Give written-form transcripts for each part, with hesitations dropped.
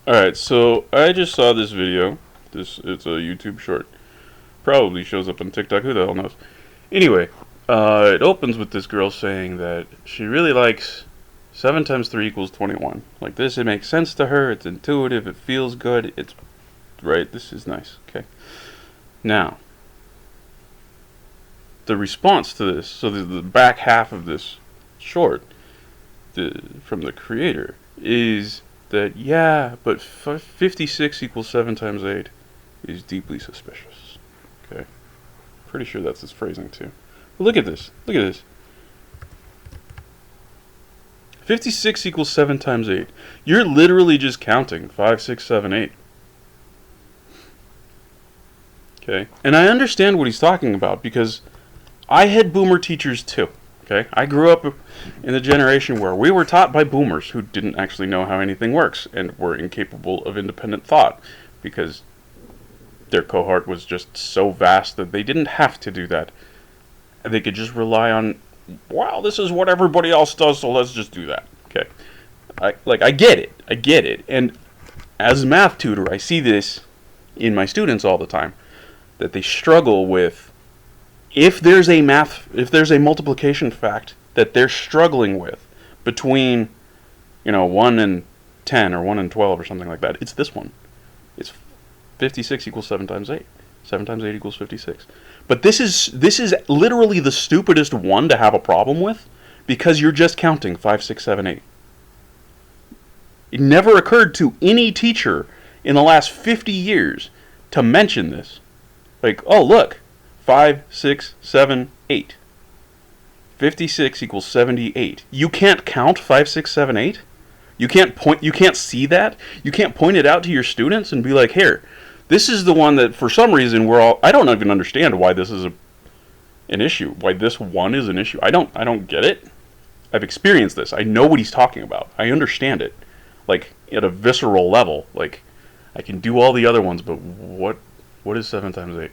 Alright, so I just saw this video. It's a YouTube short. Probably shows up on TikTok, who the hell knows. Anyway, it opens with this girl saying that she really likes 7 times 3 equals 21. Like this, it makes sense to her, it's intuitive, it feels good, it's right, this is nice. Okay. Now, the response to this, so the back half of this short, from the creator, is that, yeah, but 56 equals 7 times 8 is deeply suspicious. Okay? Pretty sure that's his phrasing, too. But look at this. Look at this. 56 equals 7 times 8. You're literally just counting 5, 6, 7, 8. Okay? And I understand what he's talking about, because I had boomer teachers, too. Okay, I grew up in the generation where we were taught by boomers who didn't actually know how anything works and were incapable of independent thought because their cohort was just so vast that they didn't have to do that. They could just rely on, wow, this is what everybody else does, so let's just do that. Okay, I get it. And as a math tutor, I see this in my students all the time, that they struggle with, if there's a multiplication fact that they're struggling with between, 1 and 10 or 1 and 12 or something like that, it's this one. It's 56 equals 7 times 8. 7 times 8 equals 56. But this is literally the stupidest one to have a problem with, because you're just counting 5, 6, 7, 8. It never occurred to any teacher in the last 50 years to mention this. Like, oh, look. 5, 6, 7, 8. 56 equals 78. You can't count 5, 6, 7, 8? You can't see that? You can't point it out to your students and be like, here, this is the one that for some reason I don't even understand why this is an issue. Why this one is an issue. I don't get it. I've experienced this. I know what he's talking about. I understand it. Like, at a visceral level. Like, I can do all the other ones, but what is 7 times 8?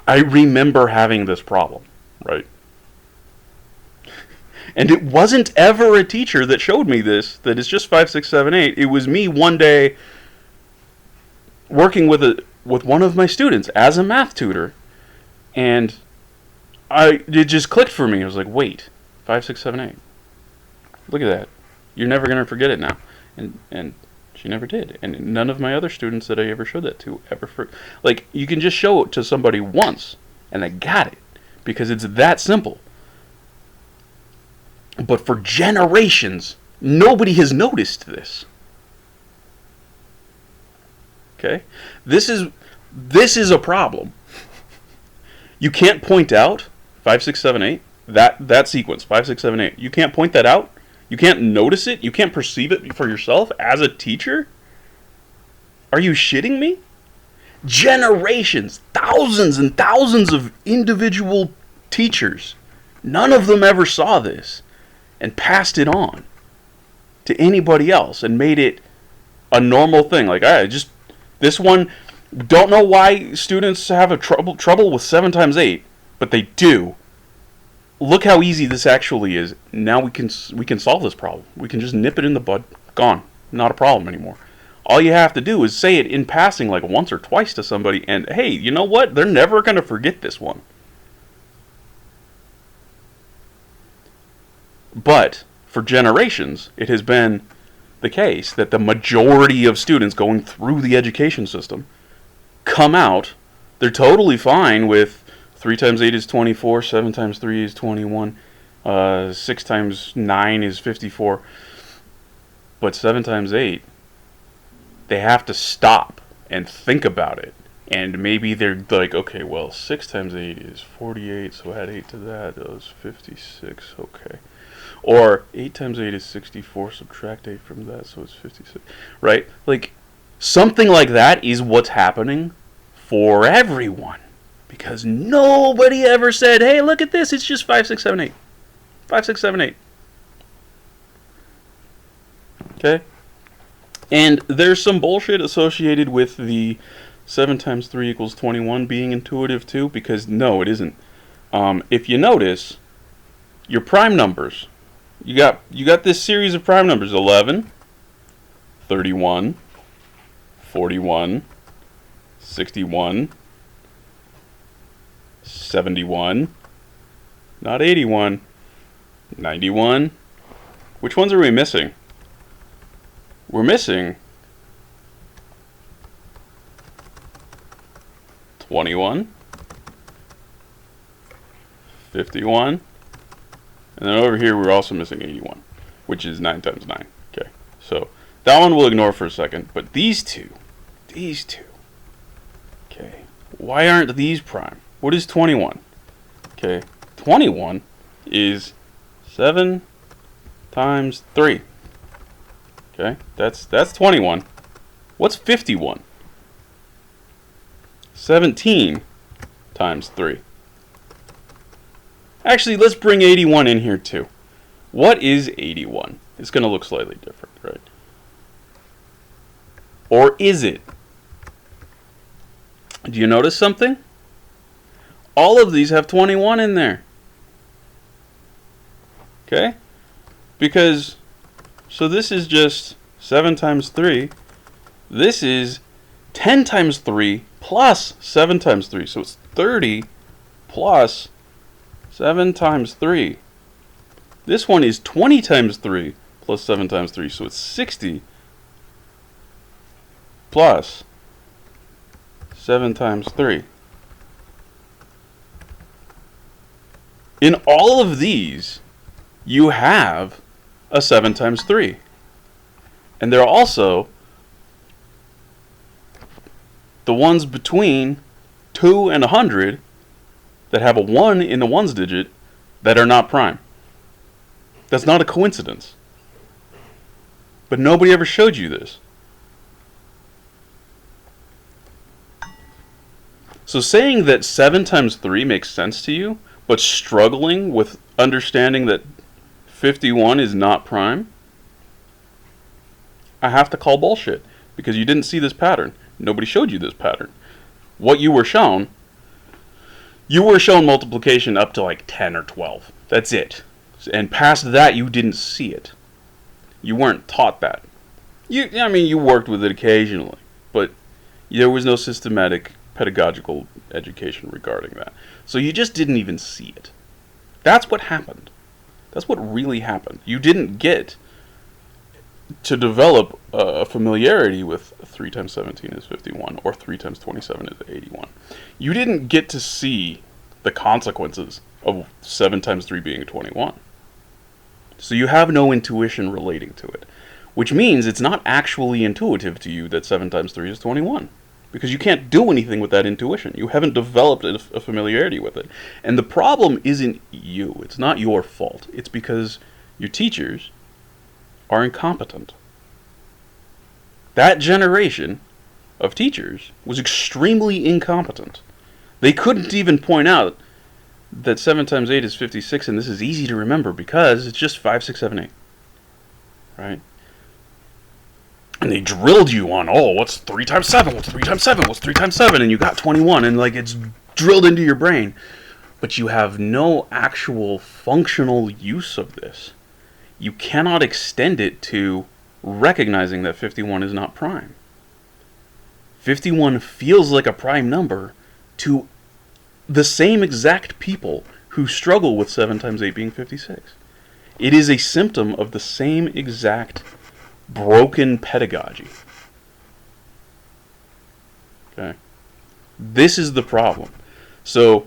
I remember having this problem, right? And it wasn't ever a teacher that showed me this, that it's just 5, 6, 7, 8. It was me one day working with one of my students as a math tutor, and it just clicked for me. I was like, wait, 5, 6, 7, 8. Look at that. You're never going to forget it now. And she never did. And none of my other students that I ever showed that to ever like, you can just show it to somebody once and they got it because it's that simple. But for generations, nobody has noticed this. Okay? This is a problem. You can't point out 5, 6, 7, 8, that sequence, 5, 6, 7, 8. You can't point that out. You can't notice it? You can't perceive it for yourself as a teacher? Are you shitting me? Generations, thousands and thousands of individual teachers, none of them ever saw this and passed it on to anybody else and made it a normal thing. Like, all right, just this one, don't know why students have a trouble with 7 times 8, but they do. Look how easy this actually is. Now we can solve this problem. We can just nip it in the bud. Gone. Not a problem anymore. All you have to do is say it in passing like once or twice to somebody, and hey, you know what? They're never going to forget this one. But for generations, it has been the case that the majority of students going through the education system come out, they're totally fine with 3 times 8 is 24, 7 times 3 is 21, 6 times 9 is 54. But 7 times 8, they have to stop and think about it. And maybe they're like, okay, well, 6 times 8 is 48, so add 8 to that, that was 56, okay. Or 8 times 8 is 64, subtract 8 from that, so it's 56, right? Like, something like that is what's happening for everyone. Because nobody ever said, hey, look at this, it's just 5, 6, 7, 8. 5, 6, 7, 8. Okay? And there's some bullshit associated with the 7 times 3 equals 21 being intuitive too, because no, it isn't. If you notice, your prime numbers, you got this series of prime numbers, 11, 31, 41, 61, 71, not 81, 91. Which ones are we missing? We're missing 21, 51, and then over here we're also missing 81, which is 9 times 9. Okay, so that one we'll ignore for a second, but these two, okay, why aren't these prime? What is 21? Okay, 21 is 7 times 3. Okay, that's 21. What's 51? 17 times 3. Actually, let's bring 81 in here too. What is 81? It's going to look slightly different, right? Or is it? Do you notice something? All of these have 21 in there. Okay? Because, so this is just 7 times 3. This is 10 times 3 plus 7 times 3. So it's 30 plus 7 times 3. This one is 20 times 3 plus 7 times 3. So it's 60 plus 7 times 3. In all of these, you have a 7 times 3. And they're also the ones between 2 and 100 that have a 1 in the ones digit that are not prime. That's not a coincidence. But nobody ever showed you this. So saying that 7 times 3 makes sense to you, but struggling with understanding that 51 is not prime, I have to call bullshit, because you didn't see this pattern. Nobody showed you this pattern. What you were shown multiplication up to like 10 or 12. That's it. And past that, you didn't see it. You weren't taught that. You worked with it occasionally, but there was no systematic pedagogical education regarding that. So you just didn't even see it. That's what happened. That's what really happened. You didn't get to develop a familiarity with 3 times 17 is 51 or 3 times 27 is 81. You didn't get to see the consequences of 7 times 3 being 21. So you have no intuition relating to it, which means it's not actually intuitive to you that 7 times 3 is 21. Because you can't do anything with that intuition. You haven't developed a familiarity with it. And the problem isn't you. It's not your fault. It's because your teachers are incompetent. That generation of teachers was extremely incompetent. They couldn't even point out that 7 times 8 is 56, and this is easy to remember because it's just 5, 6, 7, 8. Right? And they drilled you on, what's 3 times 7? What's 3 times 7? What's 3 times 7? And you got 21, and it's drilled into your brain. But you have no actual functional use of this. You cannot extend it to recognizing that 51 is not prime. 51 feels like a prime number to the same exact people who struggle with 7 times 8 being 56. It is a symptom of the same exact broken pedagogy. Okay. This is the problem. So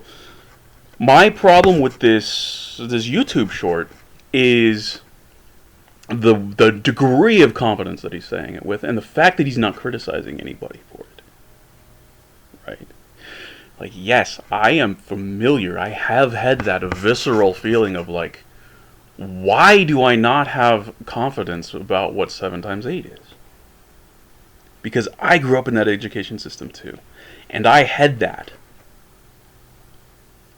my problem with this YouTube short is the degree of confidence that he's saying it with, and the fact that he's not criticizing anybody for it. Right? Like, yes, I am familiar. I have had that visceral feeling of why do I not have confidence about what 7 times 8 is? Because I grew up in that education system too. And I had that.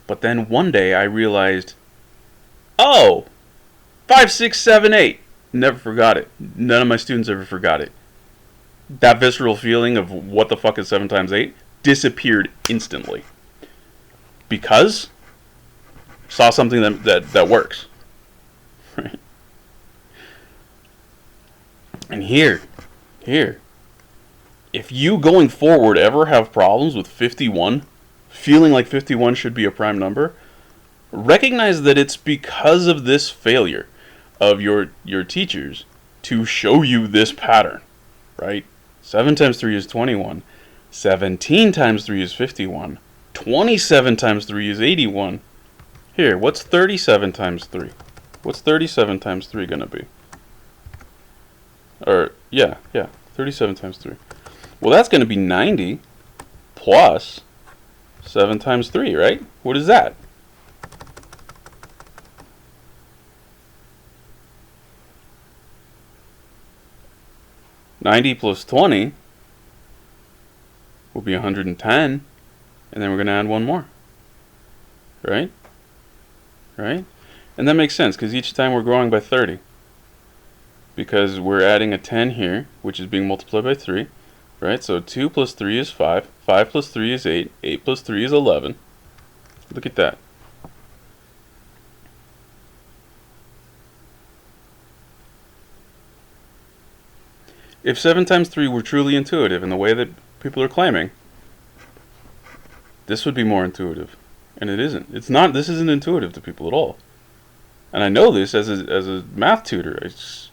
But then one day I realized, 5, 6, 7, 8. Never forgot it. None of my students ever forgot it. That visceral feeling of what the fuck is 7 times 8 disappeared instantly. Because saw something that works. Right? if you going forward ever have problems with 51, feeling like 51 should be a prime number, recognize that it's because of this failure of your teachers to show you this pattern, right? 7 times 3 is 21. 17 times 3 is 51. 27 times 3 is 81. Here, what's 37 times 3? What's 37 times 3 going to be? Or, yeah, 37 times 3. Well, that's going to be 90 plus 7 times 3, right? What is that? $90 plus 20 will be 110, and then we're going to add one more, right? Right? And that makes sense, because each time we're growing by 30. Because we're adding a 10 here, which is being multiplied by 3, right? So 2 plus 3 is 5, 5 plus 3 is 8, 8 plus 3 is 11. Look at that. If 7 times 3 were truly intuitive in the way that people are claiming, this would be more intuitive. And it isn't. It's not. This isn't intuitive to people at all. And I know this as a math tutor. It's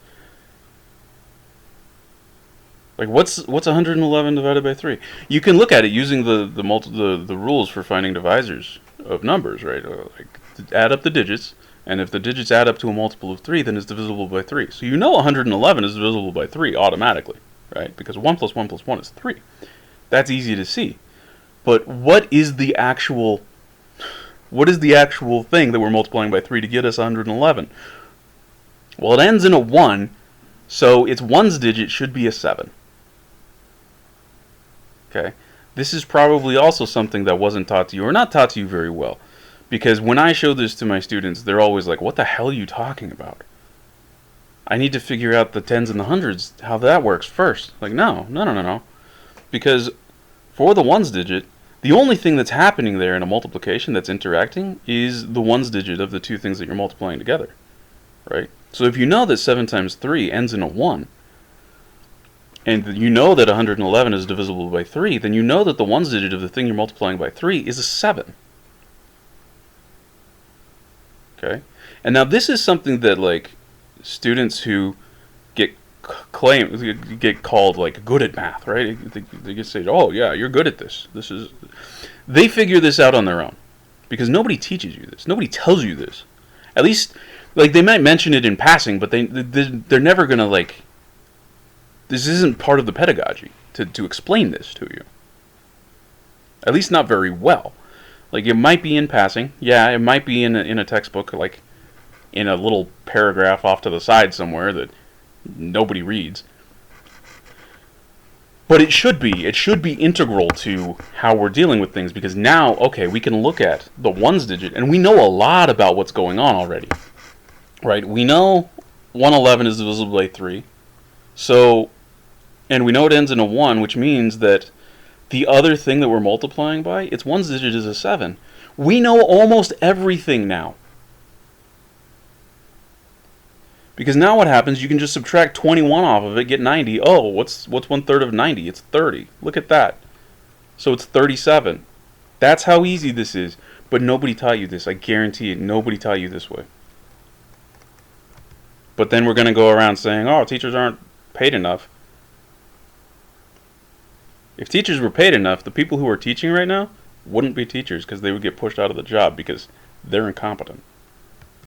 like what's 111 divided by 3? You can look at it using the rules for finding divisors of numbers, right? Like add up the digits, and if the digits add up to a multiple of 3, then it's divisible by 3. So you know 111 is divisible by 3 automatically, right? Because 1 plus 1 plus 1 is 3. That's easy to see. But what is the actual thing that we're multiplying by 3 to get us 111? Well, it ends in a 1, so its ones digit should be a 7. Okay? This is probably also something that wasn't taught to you, or not taught to you very well. Because when I show this to my students, they're always like, what the hell are you talking about? I need to figure out the tens and the hundreds, how that works first. Like, no. Because for the ones digit, the only thing that's happening there in a multiplication that's interacting is the ones digit of the two things that you're multiplying together, right? So if you know that 7 times 3 ends in a 1, and you know that 111 is divisible by 3, then you know that the ones digit of the thing you're multiplying by 3 is a 7. Okay? And now this is something that, like, students who get called like good at math, right? They get said, "Oh yeah, you're good at this." They figure this out on their own because nobody teaches you this. Nobody tells you this. At least, like, they might mention it in passing, but they're never gonna, like. This isn't part of the pedagogy to explain this to you. At least not very well. Like, it might be in passing. Yeah, it might be in a textbook, like in a little paragraph off to the side somewhere that nobody reads. But it should be integral to how we're dealing with things, because now, okay, we can look at the ones digit, and we know a lot about what's going on already. Right? We know 111 is divisible by 3. So, and we know it ends in a 1, which means that the other thing that we're multiplying by, its ones digit is a 7. We know almost everything now. Because now what happens, you can just subtract 21 off of it, get 90. Oh, what's 1/3 of 90? It's 30. Look at that. So it's 37. That's how easy this is. But nobody taught you this. I guarantee it. Nobody taught you this way. But then we're going to go around saying, oh, teachers aren't paid enough. If teachers were paid enough, the people who are teaching right now wouldn't be teachers, because they would get pushed out of the job because they're incompetent.